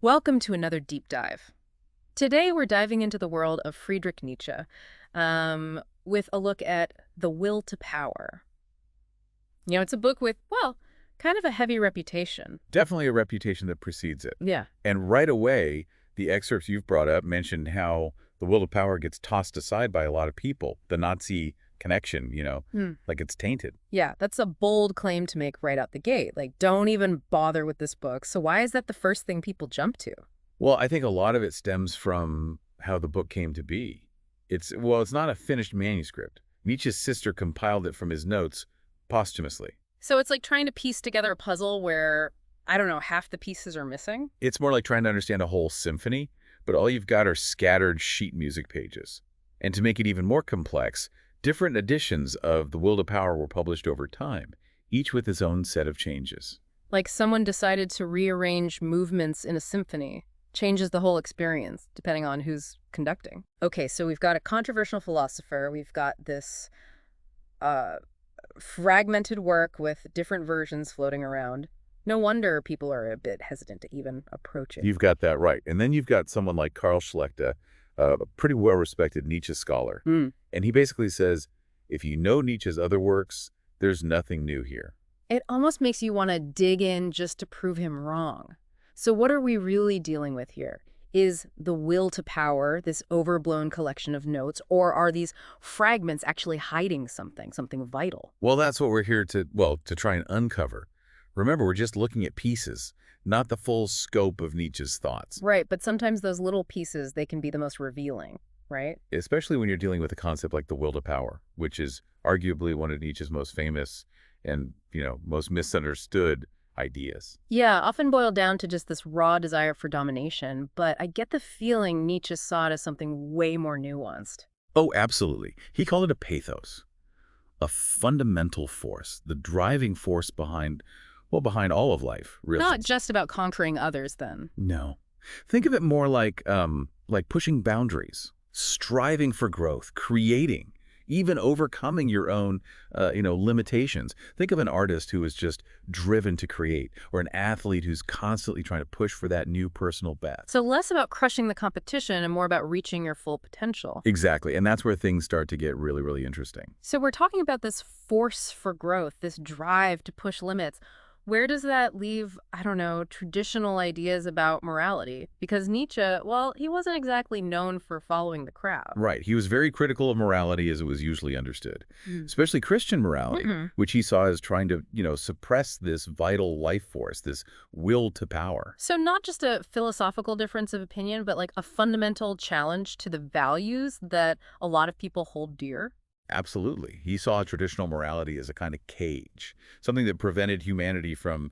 Welcome to another deep dive. Today we're diving into the world of Friedrich Nietzsche with a look at The Will to Power. It's a book with, well, kind of a heavy reputation. Definitely a reputation that precedes it. Yeah. And right away, the excerpts you've brought up mentioned how the will to power gets tossed aside by a lot of people. The Nazi connection, Hmm. like it's tainted. Yeah, that's a bold claim to make right out the gate. Like, don't even bother with this book. So why is that the first thing people jump to? Well, I think a lot of it stems from how the book came to be. It's not a finished manuscript. Nietzsche's sister compiled it from his notes posthumously. So it's like trying to piece together a puzzle where, I don't know, half the pieces are missing? It's more like trying to understand a whole symphony, but all you've got are scattered sheet music pages. And to make it even more complex, different editions of The Will to Power were published over time, each with its own set of changes. Like someone decided to rearrange movements in a symphony. Changes the whole experience, depending on who's conducting. Okay, so we've got a controversial philosopher. We've got this uh, fragmented work with different versions floating around. No wonder people are a bit hesitant to even approach it. You've got that right. And then you've got someone like Carl Schlechte, a pretty well-respected Nietzsche scholar. Hmm. And he basically says, if you know Nietzsche's other works, there's nothing new here. It almost makes you want to dig in just to prove him wrong. So what are we really dealing with here? Is the will to power this overblown collection of notes, or are these fragments actually hiding something vital? Well, that's what we're here to try and uncover. Remember, we're just looking at pieces, not the full scope of Nietzsche's thoughts, Right, but sometimes those little pieces, they can be the most revealing, right? especially when you're dealing with a concept like the will to power, which is arguably one of Nietzsche's most famous and, most misunderstood ideas. Yeah, often boiled down to just this raw desire for domination, but I get the feeling Nietzsche saw it as something way more nuanced. Oh, absolutely. He called it a pathos, a fundamental force, the driving force behind all of life, really. Not just about conquering others, then. No. Think of it more like pushing boundaries, striving for growth, creating, even overcoming your own, limitations. Think of an artist who is just driven to create, or an athlete who's constantly trying to push for that new personal best. So less about crushing the competition and more about reaching your full potential. Exactly, and that's where things start to get really, really interesting. So we're talking about this force for growth, this drive to push limits. Where does that leave, I don't know, traditional ideas about morality? Because Nietzsche, well, he wasn't exactly known for following the crowd. Right. He was very critical of morality as it was usually understood, Mm. especially Christian morality, Mm-mm. which he saw as trying to, suppress this vital life force, this will to power. So not just a philosophical difference of opinion, but like a fundamental challenge to the values that a lot of people hold dear. Absolutely. He saw traditional morality as a kind of cage, something that prevented humanity from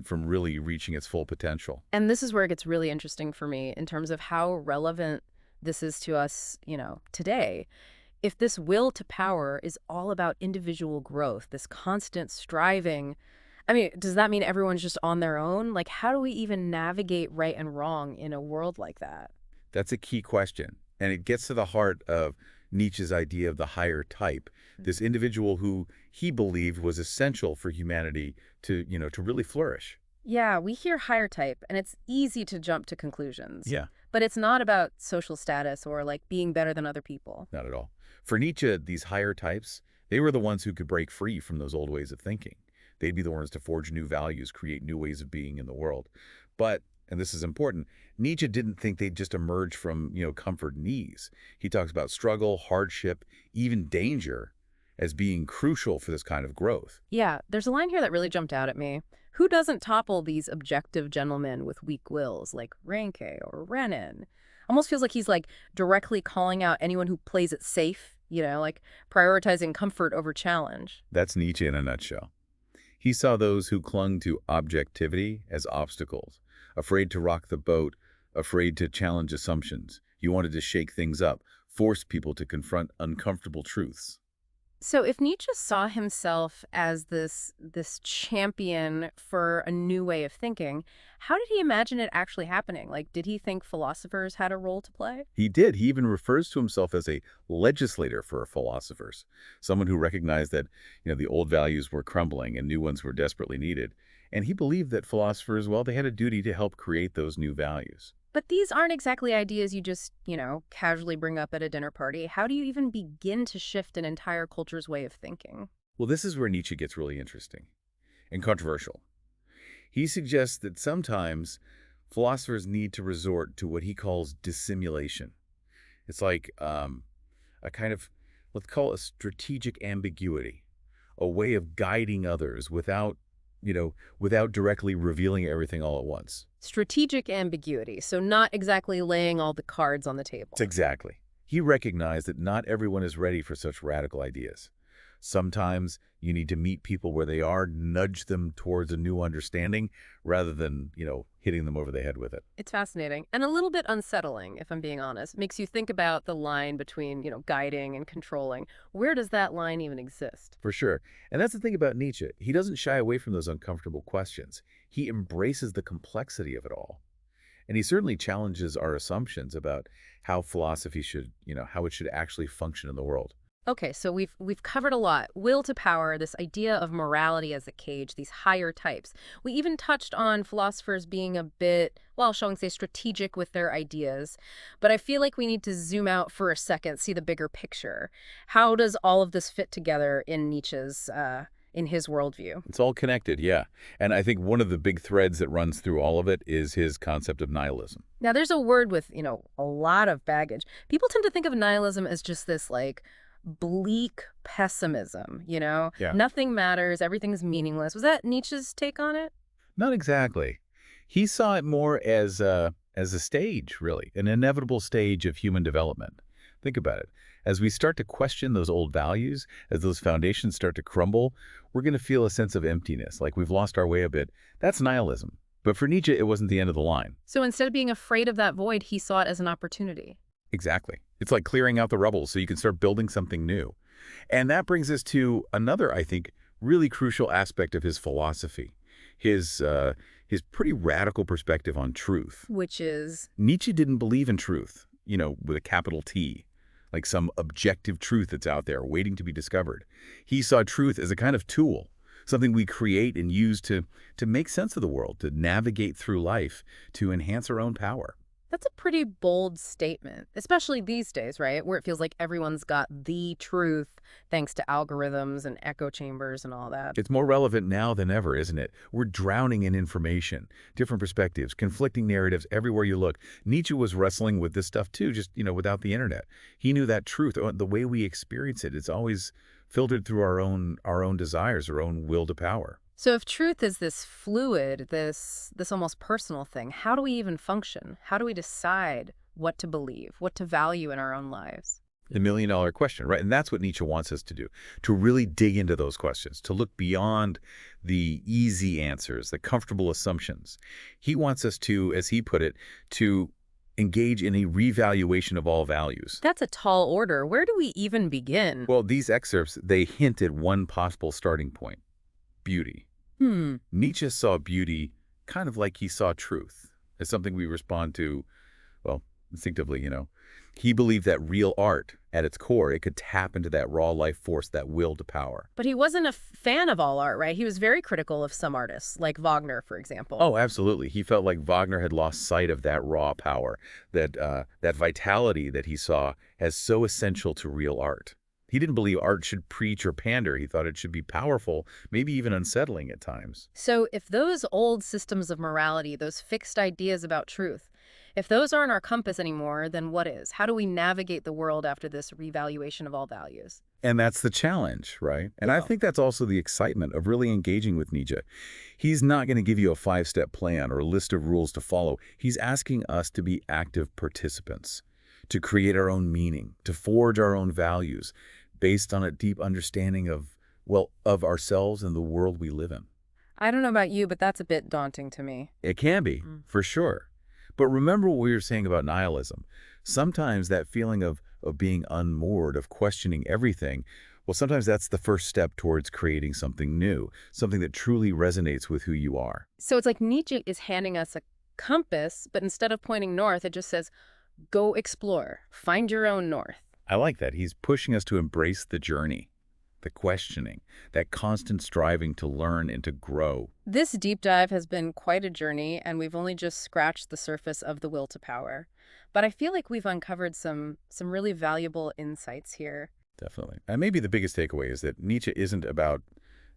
really reaching its full potential. And this is where it gets really interesting for me in terms of how relevant this is to us, today. If this will to power is all about individual growth, this constant striving, I mean, does that mean everyone's just on their own? Like, how do we even navigate right and wrong in a world like that? That's a key question, and it gets to the heart of Nietzsche's idea of the higher type, this individual who he believed was essential for humanity to really flourish. Yeah, we hear higher type, and it's easy to jump to conclusions. Yeah, But it's not about social status or like being better than other people. not at all. For Nietzsche, these higher types, they were the ones who could break free from those old ways of thinking. They'd be the ones to forge new values, create new ways of being in the world. But, and this is important, Nietzsche didn't think they'd just emerge from, comfort and ease. He talks about struggle, hardship, even danger as being crucial for this kind of growth. Yeah, there's a line here that really jumped out at me. Who doesn't topple these objective gentlemen with weak wills, like Ranke or Renan? Almost feels like he's like directly calling out anyone who plays it safe, like prioritizing comfort over challenge. That's Nietzsche in a nutshell. He saw those who clung to objectivity as obstacles, afraid to rock the boat, afraid to challenge assumptions. He wanted to shake things up, force people to confront uncomfortable truths. So if Nietzsche saw himself as this champion for a new way of thinking, how did he imagine it actually happening? Like, did he think philosophers had a role to play? He did. He even refers to himself as a legislator for philosophers, someone who recognized that, the old values were crumbling and new ones were desperately needed. And he believed that philosophers, well, they had a duty to help create those new values. But these aren't exactly ideas you just, casually bring up at a dinner party. How do you even begin to shift an entire culture's way of thinking? Well, this is where Nietzsche gets really interesting and controversial. He suggests that sometimes philosophers need to resort to what he calls dissimulation. It's like a kind of, let's call it a strategic ambiguity, a way of guiding others without directly revealing everything all at once. Strategic ambiguity, so not exactly laying all the cards on the table. Exactly. He recognized that not everyone is ready for such radical ideas. Sometimes you need to meet people where they are, nudge them towards a new understanding rather than, hitting them over the head with it. It's fascinating and a little bit unsettling, if I'm being honest. Makes you think about the line between, guiding and controlling. Where does that line even exist? For sure. And that's the thing about Nietzsche. He doesn't shy away from those uncomfortable questions. He embraces the complexity of it all. And he certainly challenges our assumptions about how philosophy should, how it should actually function in the world. Okay, so we've covered a lot. Will to power, this idea of morality as a cage, these higher types. We even touched on philosophers being a bit, well, shall we say, strategic with their ideas. But I feel like we need to zoom out for a second, see the bigger picture. How does all of this fit together in Nietzsche's, in his worldview? It's all connected, yeah. And I think one of the big threads that runs through all of it is his concept of nihilism. Now, there's a word with, a lot of baggage. People tend to think of nihilism as just this, bleak pessimism, Yeah. Nothing matters, everything's meaningless. Was that Nietzsche's take on it? Not exactly. He saw it more as a stage, really, an inevitable stage of human development. Think about it. As we start to question those old values, as those foundations start to crumble, we're going to feel a sense of emptiness, like we've lost our way a bit. That's nihilism. But for Nietzsche, it wasn't the end of the line. So instead of being afraid of that void, he saw it as an opportunity. Exactly. It's like clearing out the rubble so you can start building something new. And that brings us to another, I think, really crucial aspect of his philosophy, his pretty radical perspective on truth. Which is? Nietzsche didn't believe in truth, with a capital T, like some objective truth that's out there waiting to be discovered. He saw truth as a kind of tool, something we create and use to make sense of the world, to navigate through life, to enhance our own power. That's a pretty bold statement, especially these days, right? Where it feels like everyone's got the truth thanks to algorithms and echo chambers and all that. It's more relevant now than ever, isn't it? We're drowning in information, different perspectives, conflicting narratives everywhere you look. Nietzsche was wrestling with this stuff too, just, without the internet. He knew that truth, the way we experience it, it's always filtered through our own desires, our own will to power. So if truth is this fluid, this almost personal thing, how do we even function? How do we decide what to believe, what to value in our own lives? The million-dollar question, right? And that's what Nietzsche wants us to do, to really dig into those questions, to look beyond the easy answers, the comfortable assumptions. He wants us to, as he put it, to engage in a revaluation of all values. That's a tall order. Where do we even begin? Well, these excerpts, they hint at one possible starting point: beauty. Nietzsche saw beauty kind of like he saw truth, as something we respond to, well, instinctively, He believed that real art, at its core, it could tap into that raw life force, that will to power. But he wasn't a fan of all art, right? He was very critical of some artists, like Wagner, for example. Oh, absolutely. He felt like Wagner had lost sight of that raw power, that vitality that he saw as so essential to real art. He didn't believe art should preach or pander. He thought it should be powerful, maybe even unsettling at times. So if those old systems of morality, those fixed ideas about truth, if those aren't our compass anymore, then what is? How do we navigate the world after this revaluation of all values? And that's the challenge, right? And I think that's also the excitement of really engaging with Nietzsche. He's not going to give you a 5-step plan or a list of rules to follow. He's asking us to be active participants, to create our own meaning, to forge our own values based on a deep understanding of ourselves and the world we live in. I don't know about you, but that's a bit daunting to me. It can be, for sure. But remember what we were saying about nihilism. Sometimes that feeling of being unmoored, of questioning everything, well, sometimes that's the first step towards creating something new, something that truly resonates with who you are. So it's like Nietzsche is handing us a compass, but instead of pointing north, it just says, go explore, find your own north. I like that. He's pushing us to embrace the journey. the questioning, that constant striving to learn and to grow. This deep dive has been quite a journey, and we've only just scratched the surface of the will to power. But I feel like we've uncovered some really valuable insights here. Definitely. And maybe the biggest takeaway is that Nietzsche isn't about,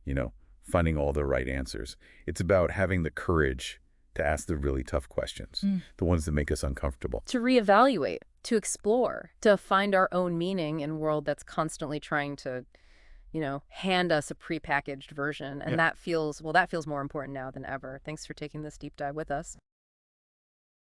you know, finding all the right answers. It's about having the courage to ask the really tough questions, the ones that make us uncomfortable. To reevaluate, to explore, to find our own meaning in a world that's constantly trying to, hand us a prepackaged version. And Yeah. that feels more important now than ever. Thanks for taking this deep dive with us.